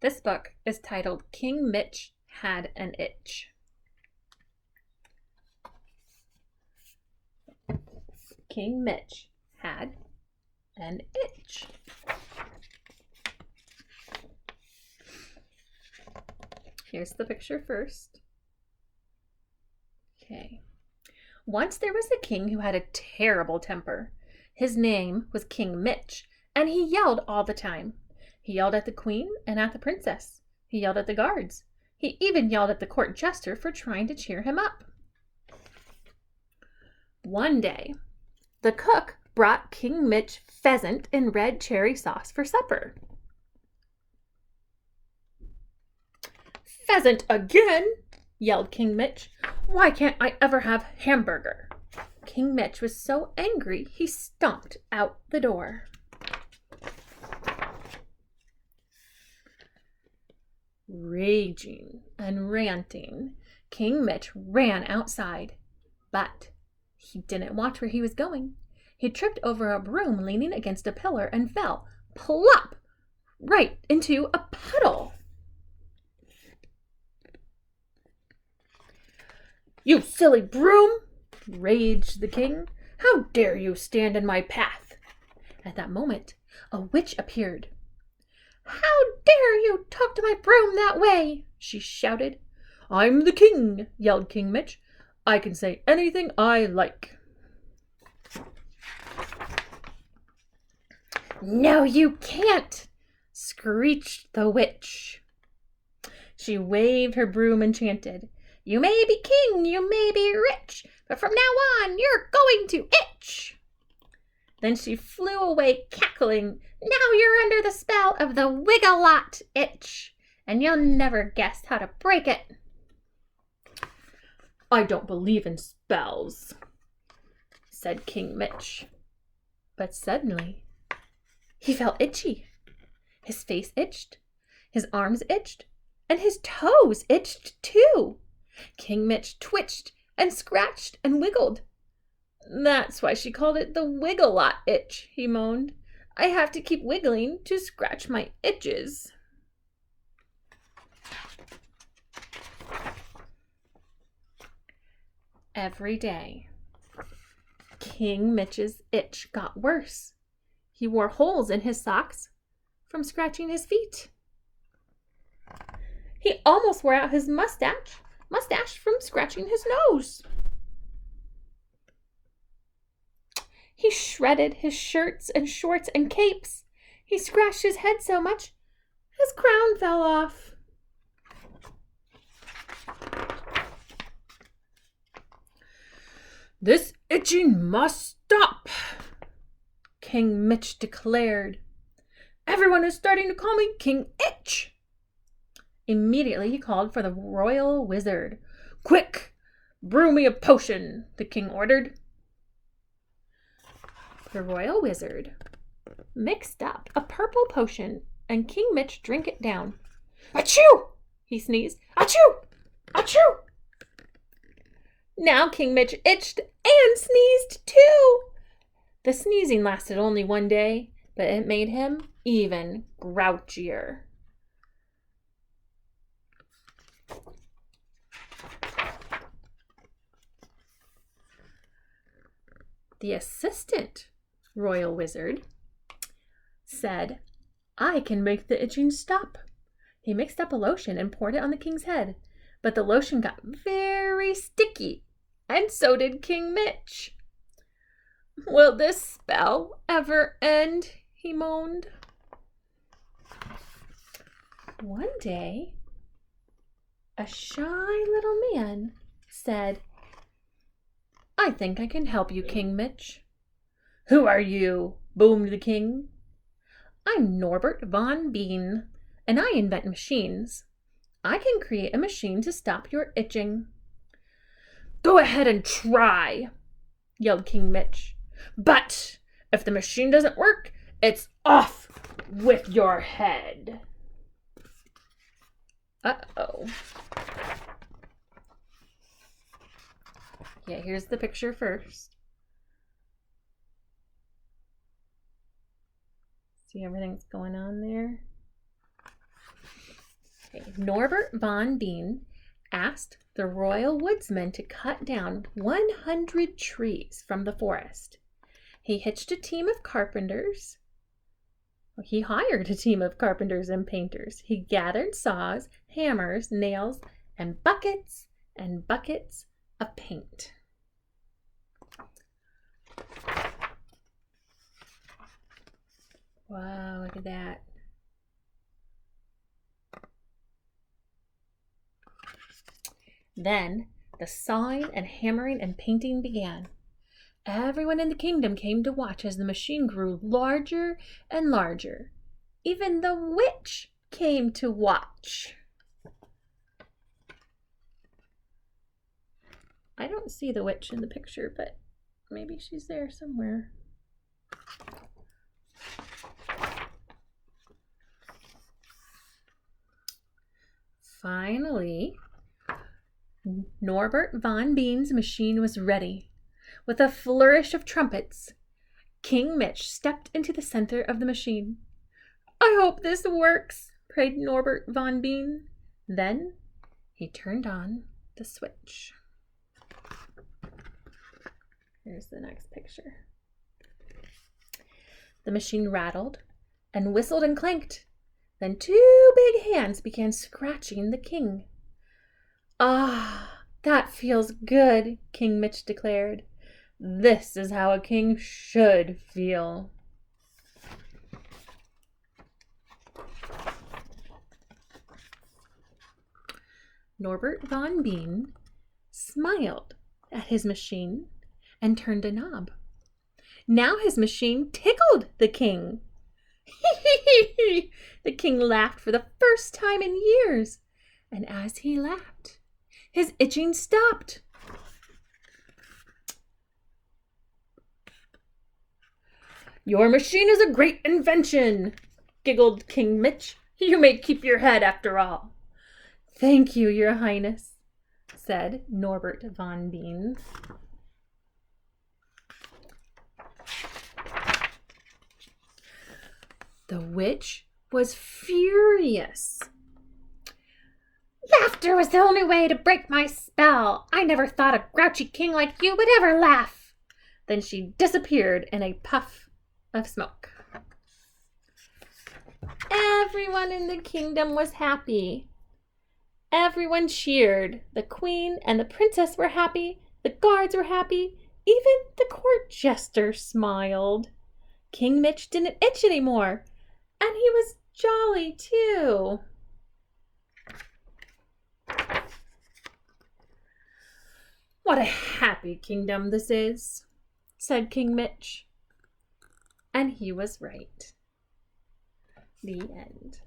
This book is titled King Mitch Had an Itch. King Mitch had an itch. Here's the picture first. Okay. Once there was a king who had a terrible temper. His name was King Mitch, and he yelled all the time. He yelled at the queen and at the princess. He yelled at the guards. He even yelled at the court jester for trying to cheer him up. One day, the cook brought King Mitch pheasant in red cherry sauce for supper. "Pheasant again!" yelled King Mitch. "Why can't I ever have hamburger?" King Mitch was so angry he stomped out the door. Raging and ranting, King Mitch ran outside, but he didn't watch where he was going. He tripped over a broom leaning against a pillar and fell, plop, right into a puddle. "You silly broom!" raged the king. "How dare you stand in my path?" At that moment, a witch appeared. "How dare you talk to my broom that way?" she shouted. "I'm the king," yelled King Mitch. "I can say anything I like." "No, you can't," screeched the witch. She waved her broom and chanted, "You may be king, you may be rich, but from now on you're going to itch." Then she flew away cackling, "Now you're under the spell of the Wiggle-Lot itch, and you'll never guess how to break it." "I don't believe in spells," said King Mitch. But suddenly, he felt itchy. His face itched, his arms itched, and his toes itched too. King Mitch twitched and scratched and wiggled. "That's why she called it the Wiggle-Lot itch," he moaned. "I have to keep wiggling to scratch my itches." Every day, King Mitch's itch got worse. He wore holes in his socks from scratching his feet. He almost wore out his mustache from scratching his nose. He shredded his shirts and shorts and capes. He scratched his head so much, his crown fell off. "This itching must stop," King Mitch declared. "Everyone is starting to call me King Itch." Immediately he called for the royal wizard. "Quick, brew me a potion," the king ordered. The royal wizard mixed up a purple potion, and King Mitch drank it down. "Achoo!" he sneezed. "Achoo! Achoo!" Now King Mitch itched and sneezed too. The sneezing lasted only one day, but it made him even grouchier. The assistant royal wizard said, "I can make the itching stop." He mixed up a lotion and poured it on the king's head, but the lotion got very sticky, and so did King Mitch. "Will this spell ever end?" he moaned. One day, a shy little man said, "I think I can help you, King Mitch." "Who are you?" boomed the king. "I'm Norbert von Bean, and I invent machines. I can create a machine to stop your itching." "Go ahead and try," yelled King Mitch. "But if the machine doesn't work, it's off with your head." Uh-oh. Yeah, here's the picture first. See everything's going on there? Okay. Norbert von Bean asked the royal woodsman to cut down 100 trees from the forest. He hitched a team of carpenters. He hired a team of carpenters and painters. He gathered saws, hammers, nails, and buckets of paint. Wow, look at that. Then the sawing and hammering and painting began. Everyone in the kingdom came to watch as the machine grew larger and larger. Even the witch came to watch. I don't see the witch in the picture, but maybe she's there somewhere. Finally, Norbert von Bean's machine was ready. With a flourish of trumpets, King Mitch stepped into the center of the machine. "I hope this works," prayed Norbert von Bean. Then he turned on the switch. Here's the next picture. The machine rattled and whistled and clanked. Then 2 big hands began scratching the king. "Ah, that feels good," King Mitch declared. "This is how a king should feel." Norbert von Bean smiled at his machine and turned a knob. Now his machine tickled the king. The king laughed for the first time in years, and as he laughed, his itching stopped. "Your machine is a great invention," giggled King Mitch. "You may keep your head after all." "Thank you, Your Highness," said Norbert von Bean. The witch was furious. "Laughter was the only way to break my spell. I never thought a grouchy king like you would ever laugh." Then she disappeared in a puff of smoke. Everyone in the kingdom was happy. Everyone cheered. The queen and the princess were happy. The guards were happy. Even the court jester smiled. King Mitch didn't itch anymore, and he was jolly too. "What a happy kingdom this is," said King Mitch. And he was right. The end.